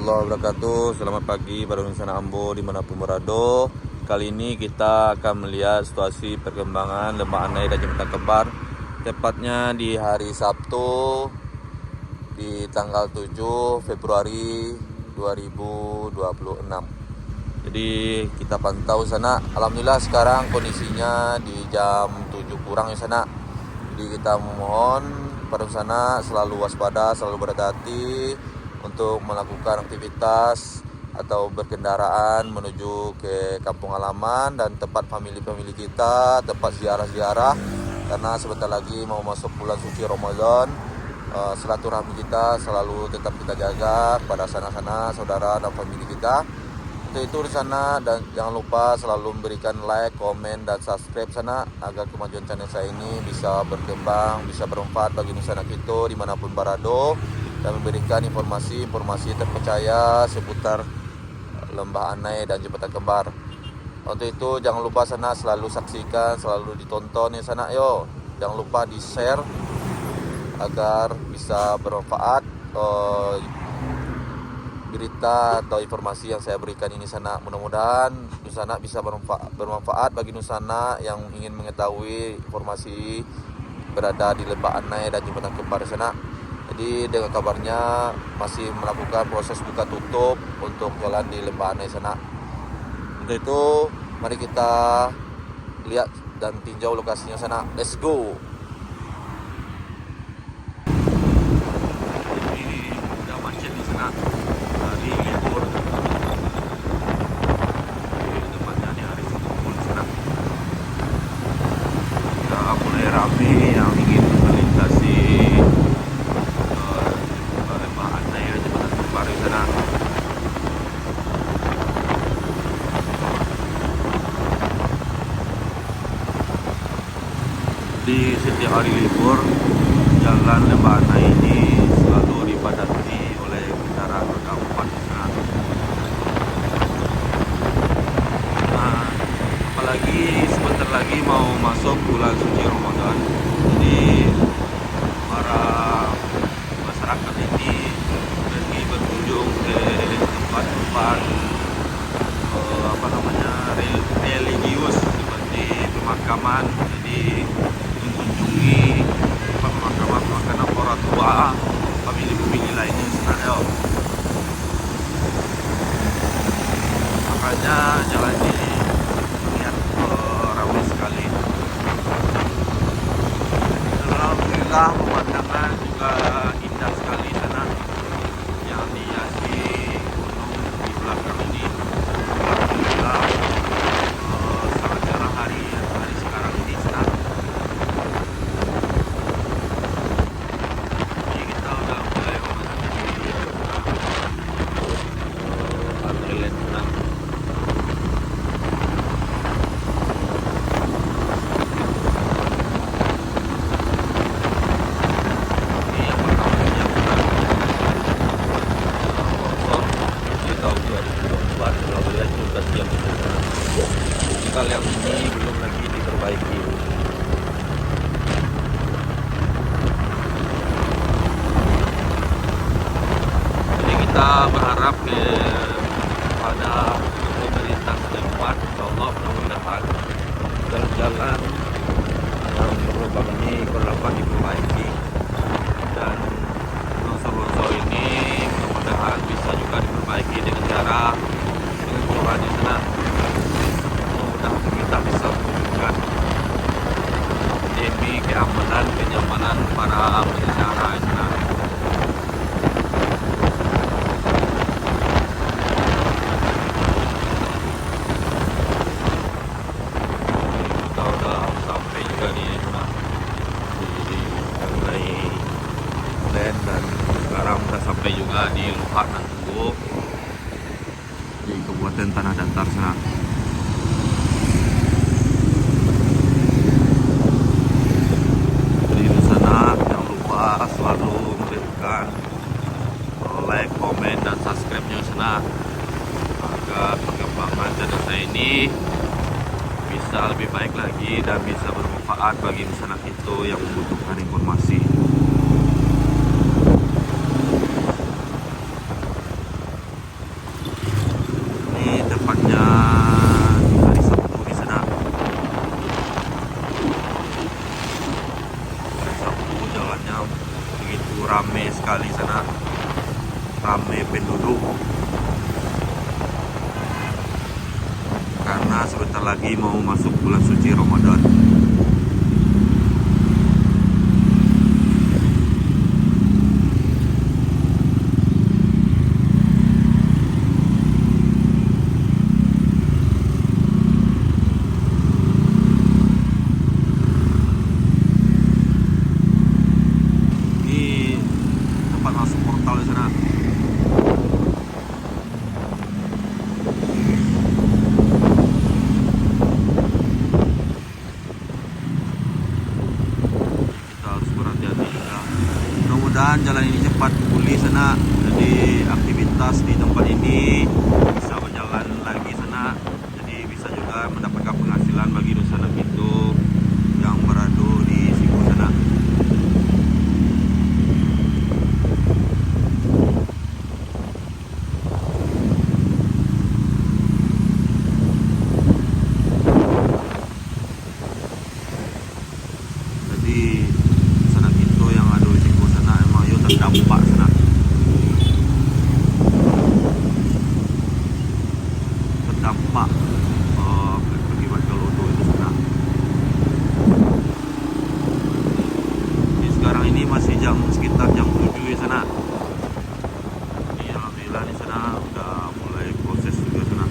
warahmatullahi wabarakatuh. Selamat pagi para Indonesia Ambo dimanapun berada. Kali ini kita akan melihat situasi perkembangan Lembah Anai dan Jembatan Kembar, tepatnya di hari Sabtu di tanggal 7 Februari 2026. Jadi kita pantau sana. Alhamdulillah sekarang kondisinya di jam 7 kurang ya sana. Jadi kita memohon pada sana selalu waspada, selalu berhati-hati untuk melakukan aktivitas atau berkendaraan menuju ke kampung halaman dan tempat famili-famili kita, tempat ziarah-ziarah, karena sebentar lagi mau masuk bulan suci Ramadan. Silaturahmi kita selalu tetap kita jaga pada sana-sana saudara dan famili kita. Untuk itu di sana, dan jangan lupa selalu memberikan like, komen, dan subscribe sana agar kemajuan channel saya ini bisa berkembang, bisa bermanfaat bagi Nusana kita dimanapun berada, dan memberikan informasi-informasi terpercaya seputar Lembah Anai dan Jembatan Kembar. Untuk itu jangan lupa sana selalu saksikan, selalu ditonton ya sana. Yo, jangan lupa di share agar bisa bermanfaat berita atau informasi yang saya berikan ini sana. Mudah-mudahan Nusana bisa bermanfaat bagi Nusana yang ingin mengetahui informasi berada di Lembah Anai dan Jembatan Kembar sana. Jadi dengan kabarnya masih melakukan proses buka tutup untuk jalan di Lembah Anai sana. Untuk itu mari kita lihat dan tinjau lokasinya sana. Let's go. Ini udah macet di sana. Hari libur. Tempatnya di hari Sabtu di sana. Ya mulai ramai yang ingin melintasi Lembah Anai dan Jembatan Kembar di sana. Di setiap hari libur, jalan Lembah Anai ini selalu dipadati oleh kendaraan roda 4 di sana. Nah, apalagi sebentar lagi mau masuk bulan suci Ramadan, jadi para masyarakat ini pergi berkunjung ke tempat-tempat religius seperti pemakaman. Jadi mengunjungi pemakaman orang tua, famili-famili lainnya sana. Makanya jalan ini terlihat ramai sekali. Alhamdulillah pemandangan juga indah sekali sana yang dihiasi gunung di belakang ini. Alhamdulillah sangat cerah hari sekarang ini sana. Jadi kita udah mulai memasuki Adrenaline sana. Ini yang pertamanya bulan longsor di tahun 2024. Alhamdulillah sudah siap di sana. Kita lihat ini belum lagi diperbaiki. Jadi kita berharap pada pemerintah setempat, insyaallah mudah-mudahan jalan-jalan yang berlubang ini dapat diperbaiki, dan longsor-longsor ini mudah-mudahan bisa juga diperbaiki dengan cara dengan kelurahan di sana. Mudah-mudahan kita bisa menunjukkan demi keamanan, kenyamanan para pengendara di sana. Kita udah sampai juga di sana, di Sungai Len, dan sekarang kita sampai juga di Luhak Nanggo di Kabupaten Tanah Datar sana. Jadi di sana jangan lupa selalu memberikan like, komen, dan subscribe-nya sana agar perkembangan channel saya ini bisa lebih baik lagi dan bisa bermanfaat bagi masyarakat itu yang membutuhkan informasi. karena sebentar lagi mau masuk bulan suci Ramadan. Ini tempat masuk portal di sana. Mudah-mudahan jalan ini cepat pulih sana, jadi aktivitas di tempat ini bisa berjalan lagi sana, jadi bisa juga mendapatkan penghasilan bagi Dusun Anak Kintu yang berada di Siku sana. Jadi sana Kintu yang ada di Siku sana emang yo terdampak sana. Terdampak akibat gelodo itu sana. Jadi sekarang ini masih sekitar jam 7 di sana. Ini alhamdulillah di sana udah mulai proses juga sana.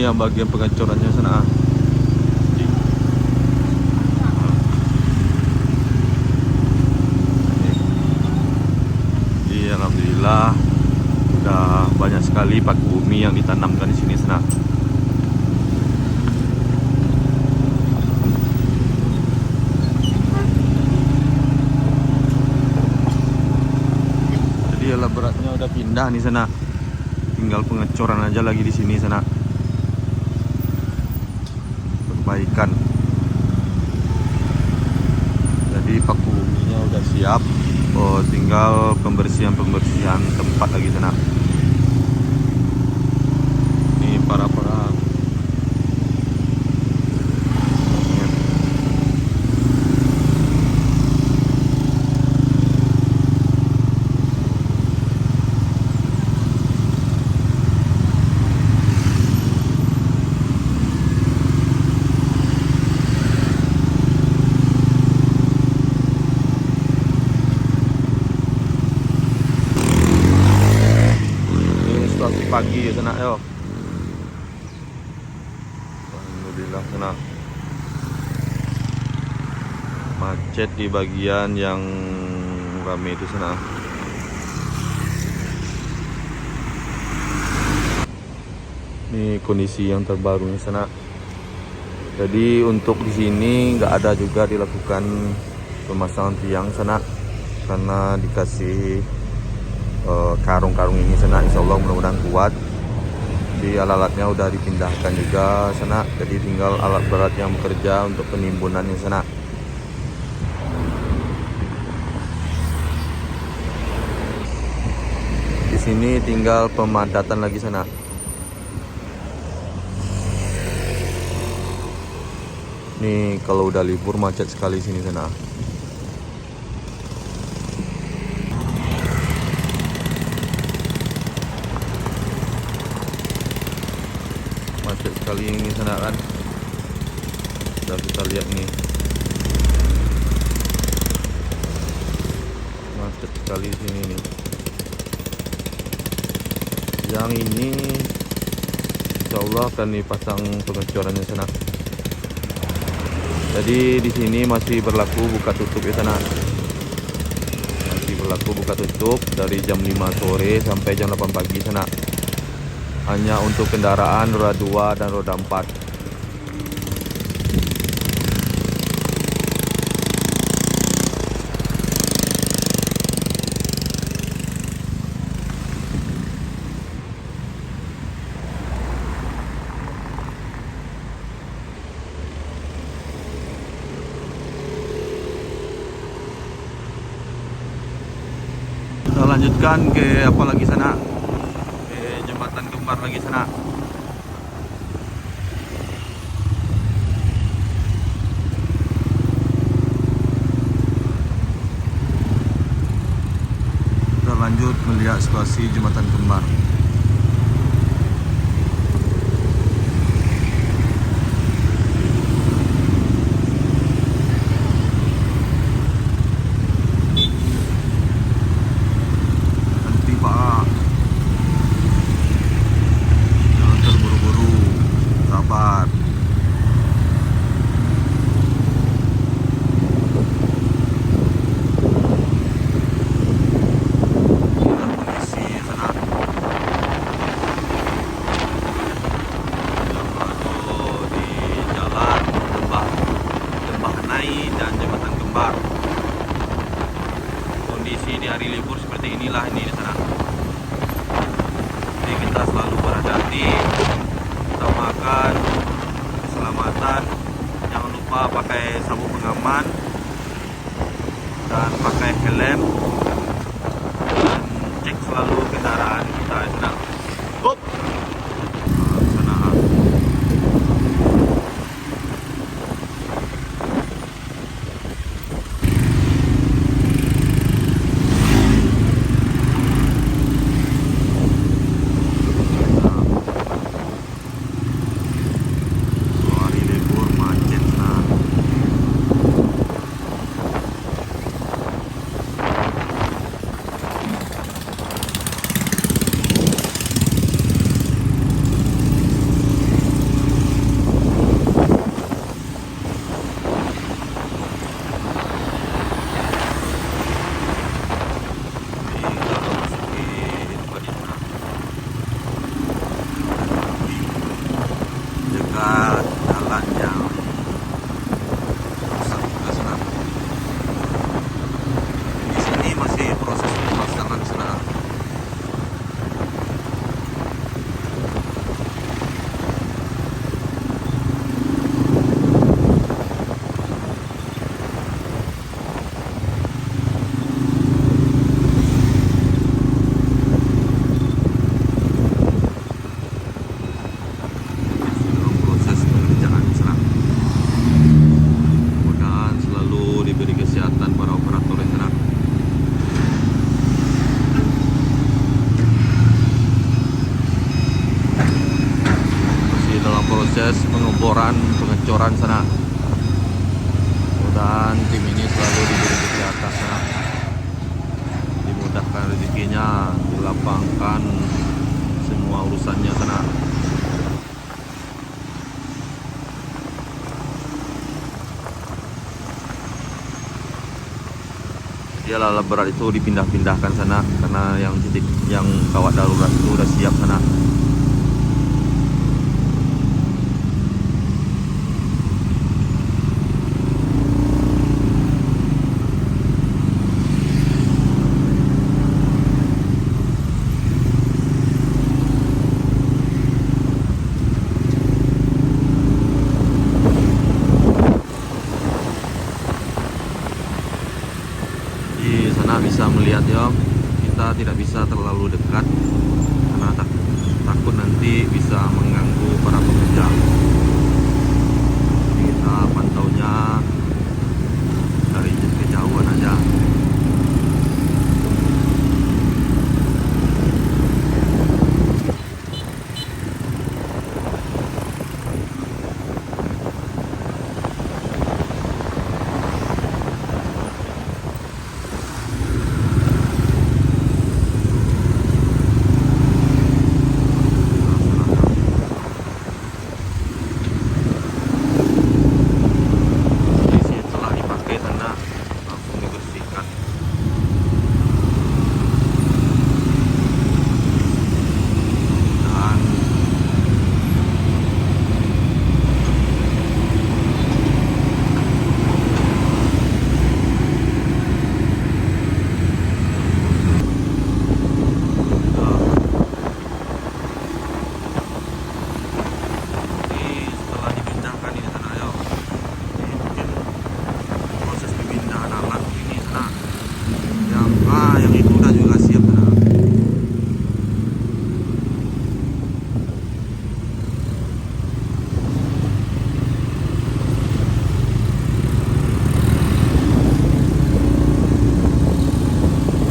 yang bagian pengecorannya sana. Jadi alhamdulillah udah banyak sekali paku umi yang ditanamkan di sini sana. Jadi alat beratnya udah pindah nih sana. Tinggal pengecoran aja lagi di sini sana. Perbaikan. Jadi paku buminya udah siap. Oh, tinggal pembersihan tempat lagi sana. Ini para pagi ya sana yo. Alhamdulillah sana. Macet di bagian yang ramai itu sana. Ini kondisi yang terbaru di sana. Jadi untuk di sini nggak ada juga dilakukan pemasangan tiang sana karena dikasih karung-karung ini sana, insya Allah mudah-mudahan kuat. Di alat-alatnya udah dipindahkan juga sana, jadi tinggal alat berat yang bekerja untuk penimbunan di sana. Di sini tinggal pemadatan lagi sana. Nih kalau udah libur macet sekali sini sana. Macet sekali ini sana kan. Udah kita lihat nih. Macet sekali di sini nih. Yang ini insya Allah akan dipasang pengecorannya sana. Jadi di sini masih berlaku buka tutup ya sana. Masih berlaku buka tutup dari jam 5 sore sampai jam 8 pagi sana. Hanya untuk kendaraan roda 2 dan roda 4. Kita lanjutkan ke apa lagi sana? Jembatan kembar lagi sana. Kita lanjut melihat situasi jembatan kembar. Nanti Pak, jangan terburu-buru, sabar. Dan jembatan kembar. Kondisi di hari libur seperti inilah ini di sana. Jadi kita selalu berhati-hati, utamakan keselamatan. Jangan lupa pakai sabuk pengaman dan pakai helm, dan cek selalu kendaraan kita di sana. Hop. Sana. melakukan pengecoran sana. Mudah-mudahan tim ini selalu diberi kesehatan sana, dimudahkan rezekinya, dilapangkan semua urusannya sana. Dia alat berat itu dipindah-pindahkan sana karena yang titik yang kawat darurat itu udah siap sana. Di sana bisa melihat ya, kita tidak bisa terlalu dekat karena takut nanti bisa mengganggu para pekerja. Jadi kita pantaunya dari kejauhan aja. Yang itu udah juga siap sana.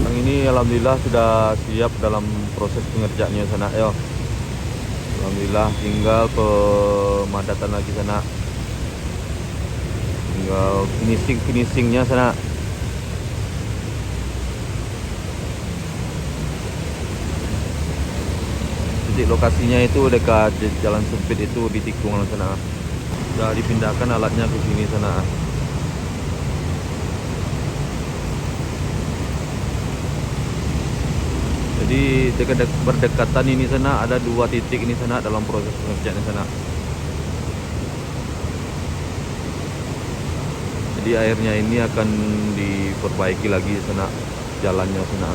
Yang ini alhamdulillah sudah siap dalam proses pengerjaannya sana ya. Alhamdulillah tinggal pemadatan lagi sana. Tinggal finishingnya sana. Lokasinya itu dekat jalan sempit itu di tikung sana. Sudah dipindahkan alatnya ke sini sana. Jadi berdekatan ini sana, ada 2 titik ini sana dalam proses pengerjaan sana. Jadi airnya ini akan diperbaiki lagi sana, jalannya sana.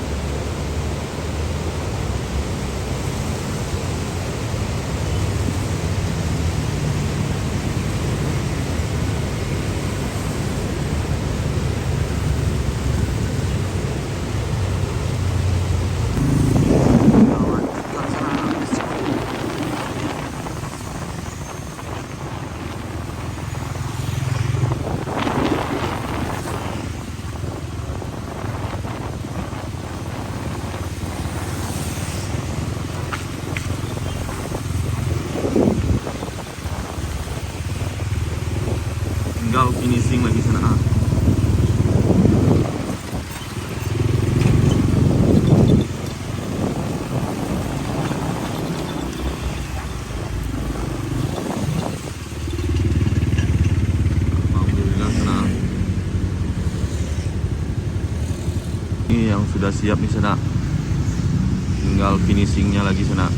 Tinggal finishing lagi sana. Alhamdulillah sana. Ini yang sudah siap nih sana. Tinggal finishingnya lagi sana.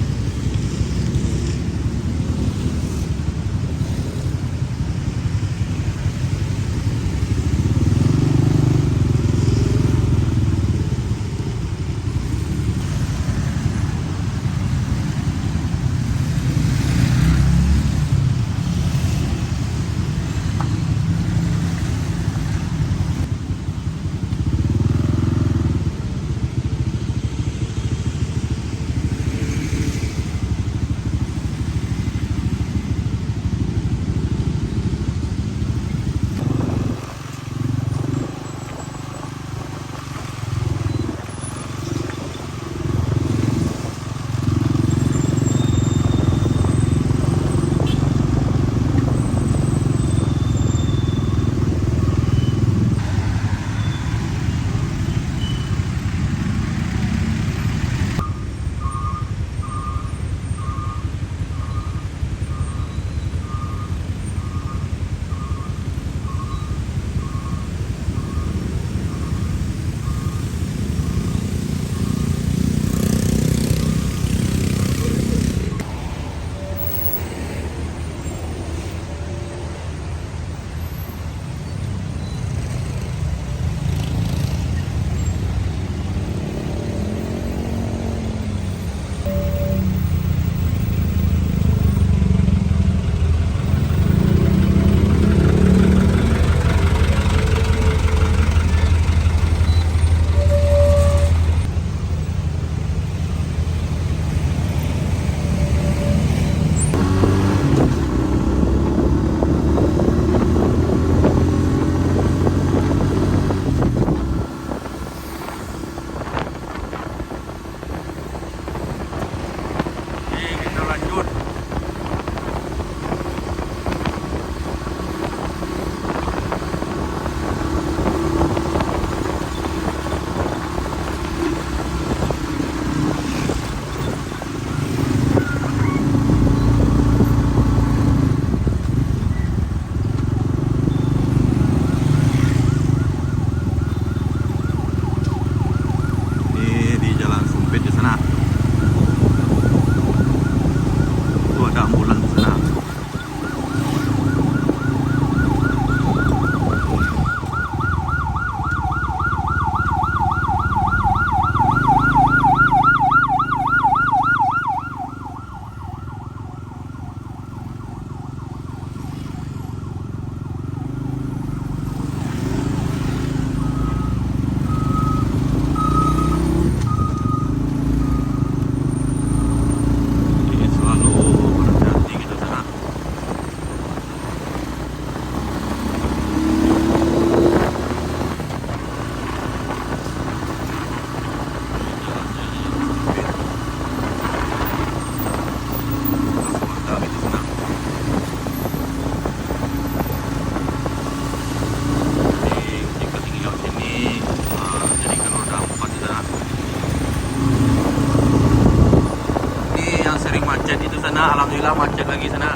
macet lagi sana.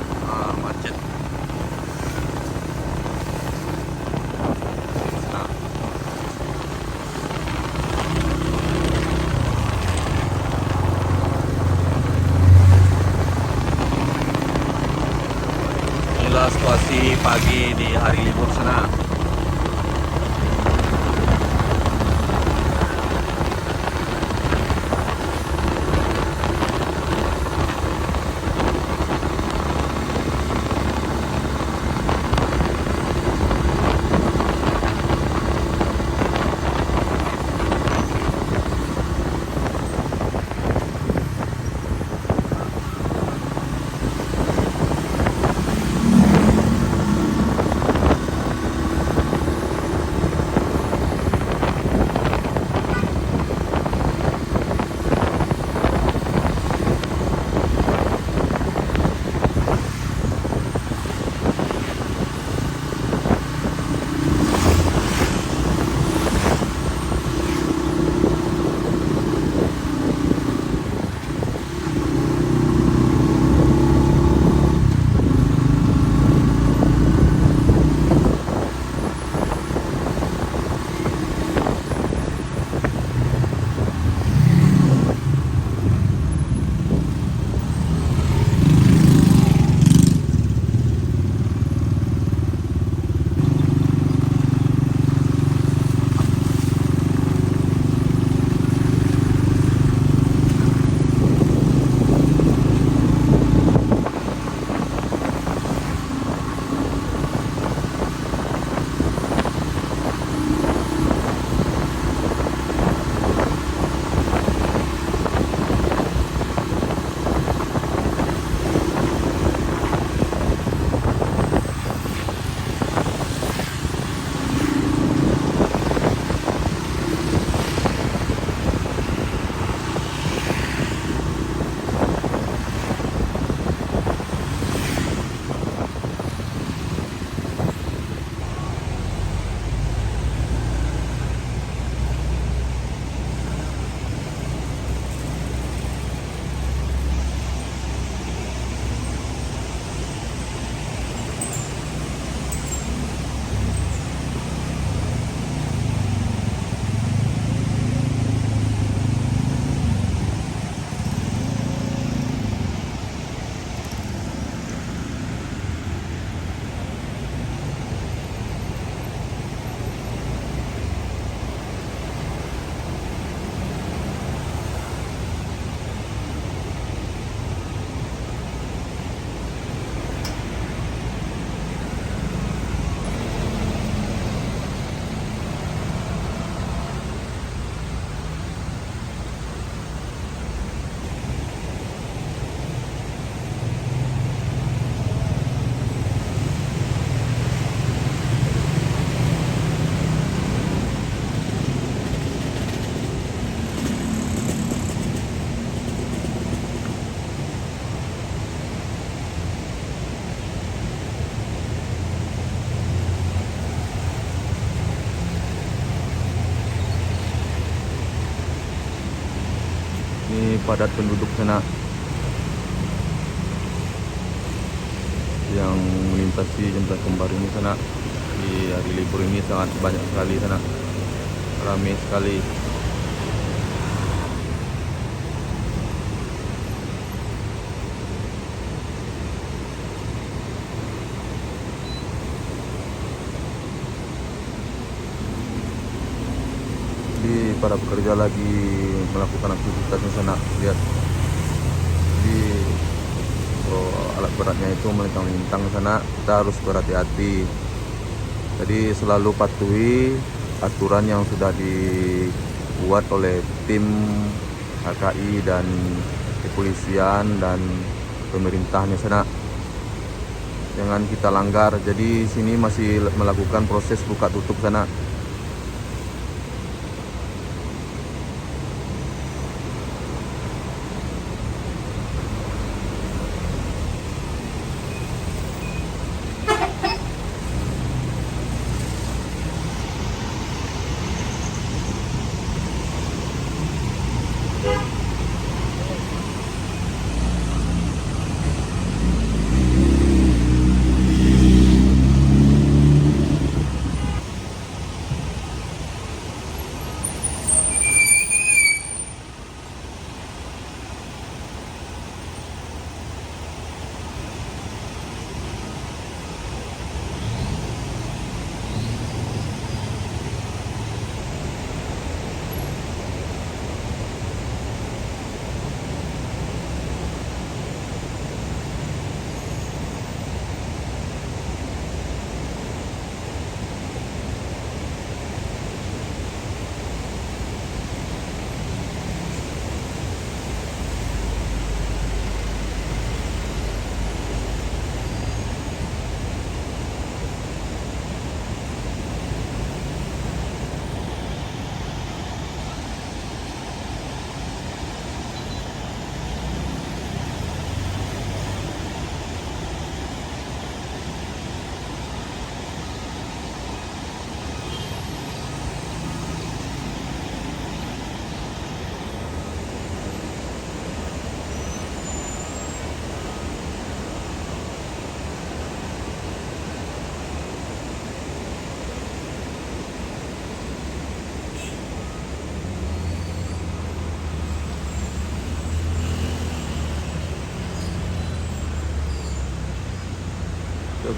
Macet. Sana. Inilah situasi pagi di hari libur sana. Ini padat penduduk sana yang melintasi Jembatan Kembar ini sana. Di hari libur ini sangat banyak sekali sana, ramai sekali. Jadi para pekerja lagi melakukan aktivitas di sana. Lihat, di alat beratnya itu melintang-lintang sana. Kita harus berhati-hati. Jadi selalu patuhi aturan yang sudah dibuat oleh tim HKI dan kepolisian dan pemerintahnya sana. Jangan kita langgar. Jadi sini masih melakukan proses buka tutup sana.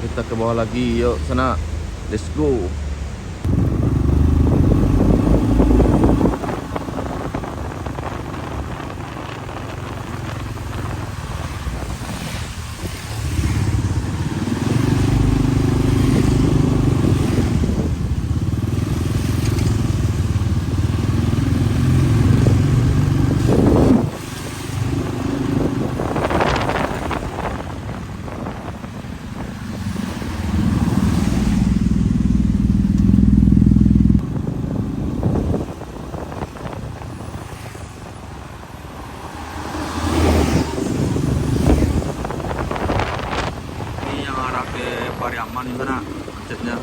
kita ke bawah lagi. Yuk sana, let's go. Pariaman di sana macetnya.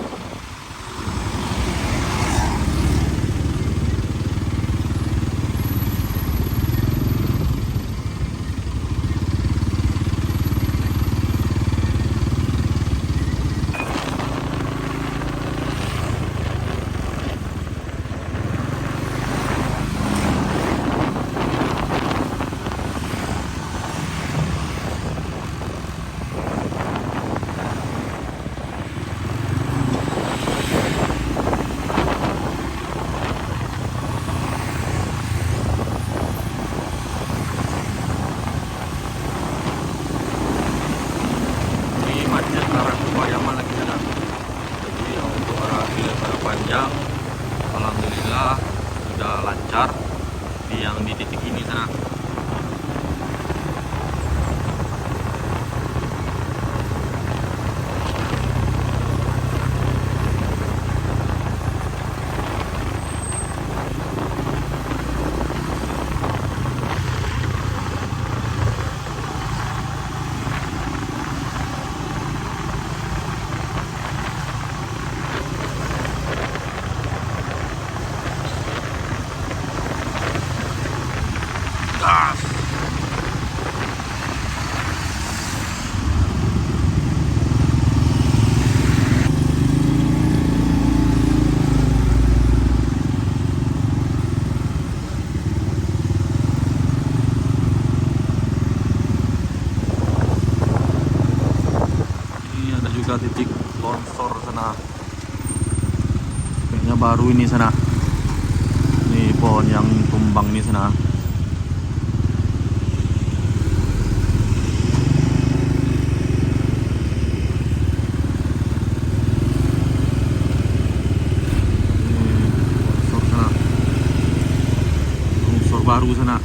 Panjang, alhamdulillah sudah lancar di yang di titik ini sana. Gas. Ini ada juga titik longsor sana. Kayaknya baru ini sana. Ini pohon yang tumbang ini sana. Baru sana.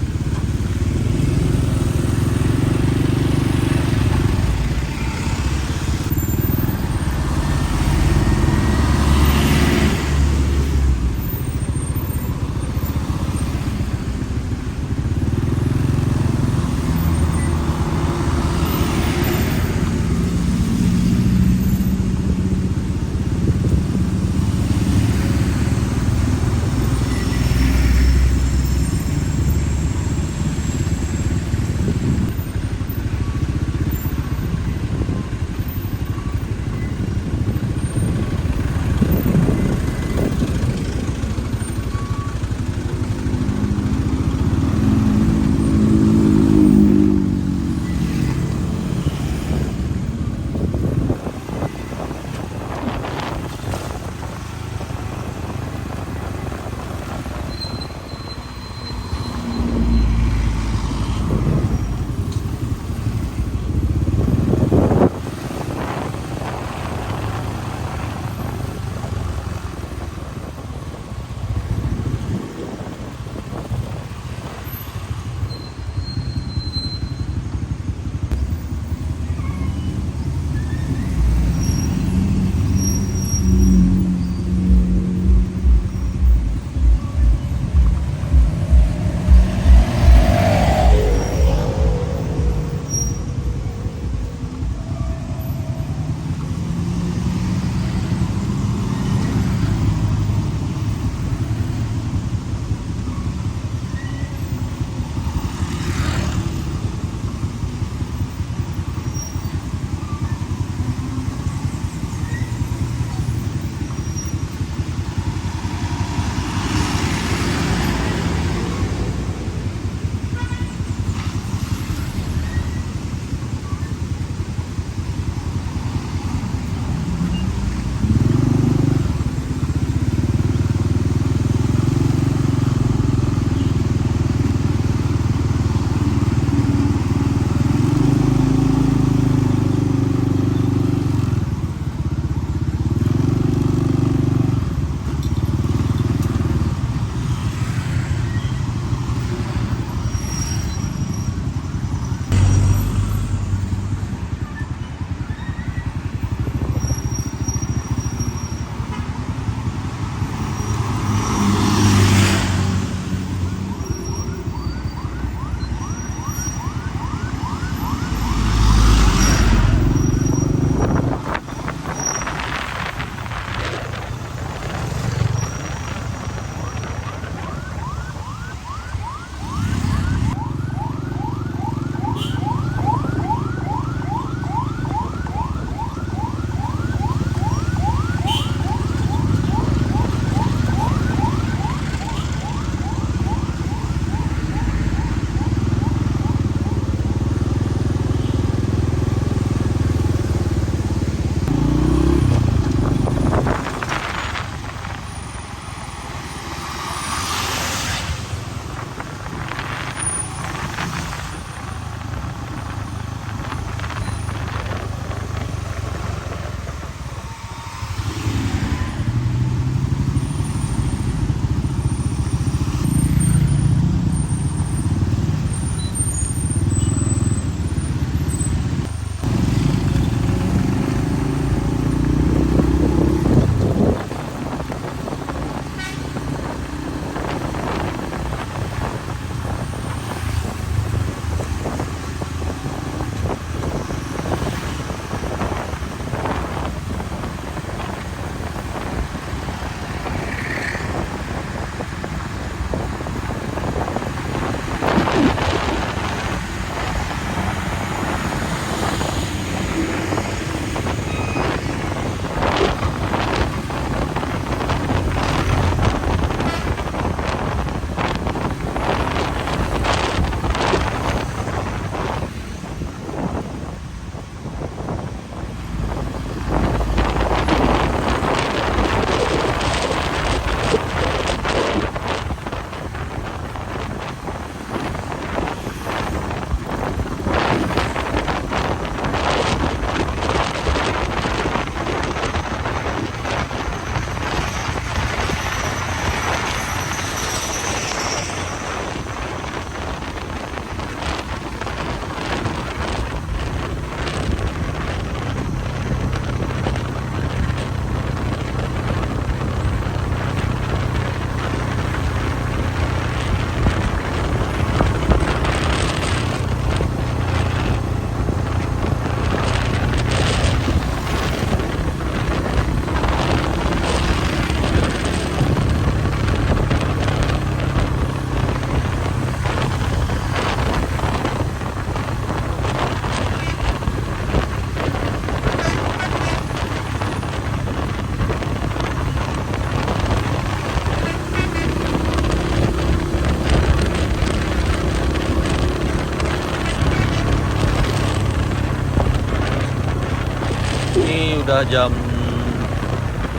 sudah jam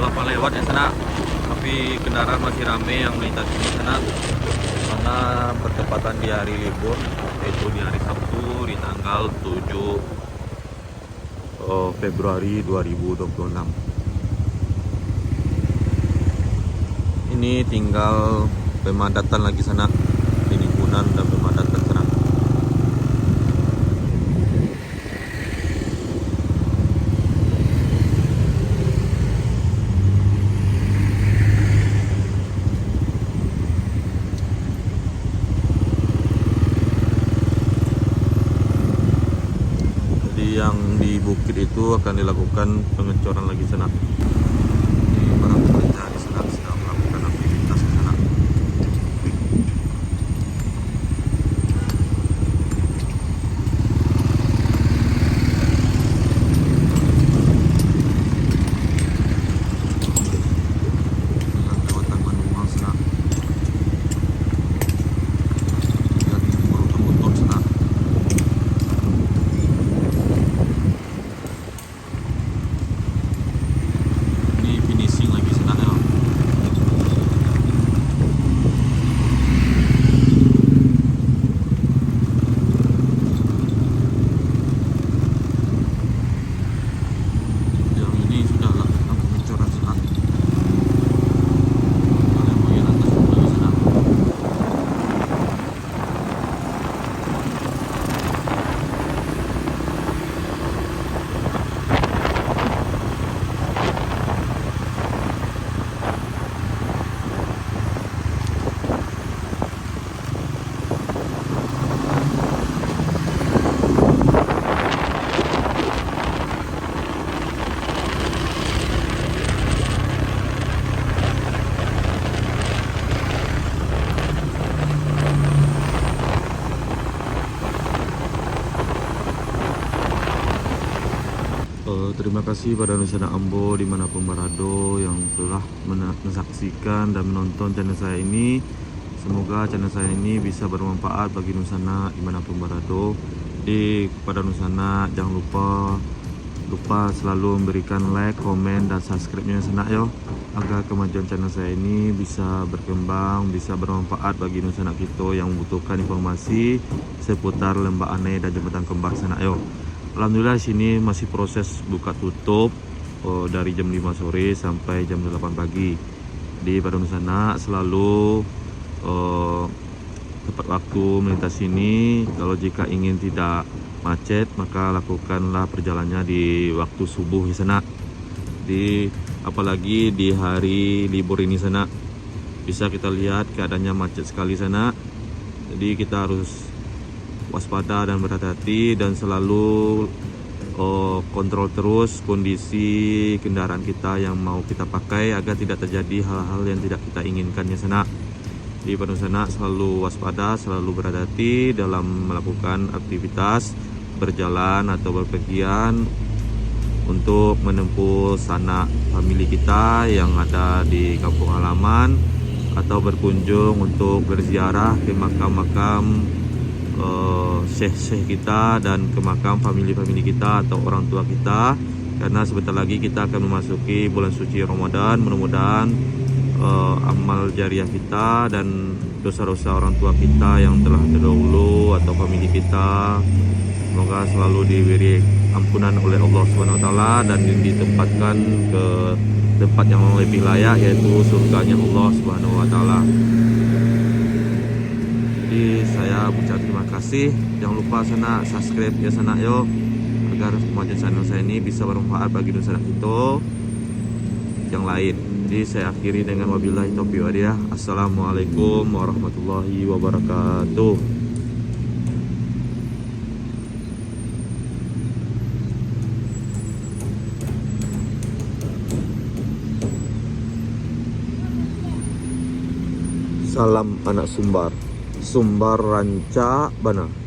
8 lewat ya sana, tapi kendaraan masih ramai yang melintas di sana karena bertepatan di hari libur, yaitu di hari Sabtu di tanggal 7 Februari 2026. Ini tinggal pemadatan lagi sana, penimbunan dan pemadatan sana. Jadi yang di bukit itu akan dilakukan pengecoran lagi sana. Ini para pekerja di sana sedang melakukan aktivitas di sana. Terima kasih pada Nusana Ambo dimanapun berada yang telah menyaksikan dan menonton channel saya ini. Semoga channel saya ini bisa bermanfaat bagi Nusana dimanapun berada. Jadi kepada Nusana jangan lupa selalu memberikan like, komen, dan subscribe-nya Nusana yo, agar kemajuan channel saya ini bisa berkembang, bisa bermanfaat bagi Nusana kita yang membutuhkan informasi seputar Lembah Anai dan Jembatan Kembar sana yo. Alhamdulillah sini masih proses buka tutup dari jam 5 sore sampai jam 8 pagi. Di pada Nusana selalu tepat waktu melintas sini. Kalau jika ingin tidak macet, maka lakukanlah perjalanannya di waktu subuh di sana. Di apalagi di hari libur ini sana, bisa kita lihat keadaannya macet sekali sana. Jadi kita harus waspada dan berhati-hati dan selalu kontrol terus kondisi kendaraan kita yang mau kita pakai agar tidak terjadi hal-hal yang tidak kita inginkan ya sana. Di pada sana selalu waspada, selalu berhati-hati dalam melakukan aktivitas berjalan atau berpergian untuk menempuh sanak famili kita yang ada di kampung halaman, atau berkunjung untuk berziarah ke makam-makam syekh-syekh kita dan ke makam famili-famili kita atau orang tua kita, karena sebentar lagi kita akan memasuki bulan suci Ramadan. Mudah-mudahan amal jariah kita dan dosa-dosa orang tua kita yang telah terdahulu atau famili kita semoga selalu diberi ampunan oleh Allah SWT dan ditempatkan ke tempat yang lebih layak, yaitu surganya Allah SWT. Jadi saya ucap terima kasih. Jangan lupa sana subscribe ya sana yo, agar kemajuan channel saya ini bisa bermanfaat bagi Nusana kita yang lain. Jadi saya akhiri dengan wabillahi taufiq wal hidayah. Assalamualaikum warahmatullahi wabarakatuh. Salam anak Sumbar. Sumbar Ranca Bana.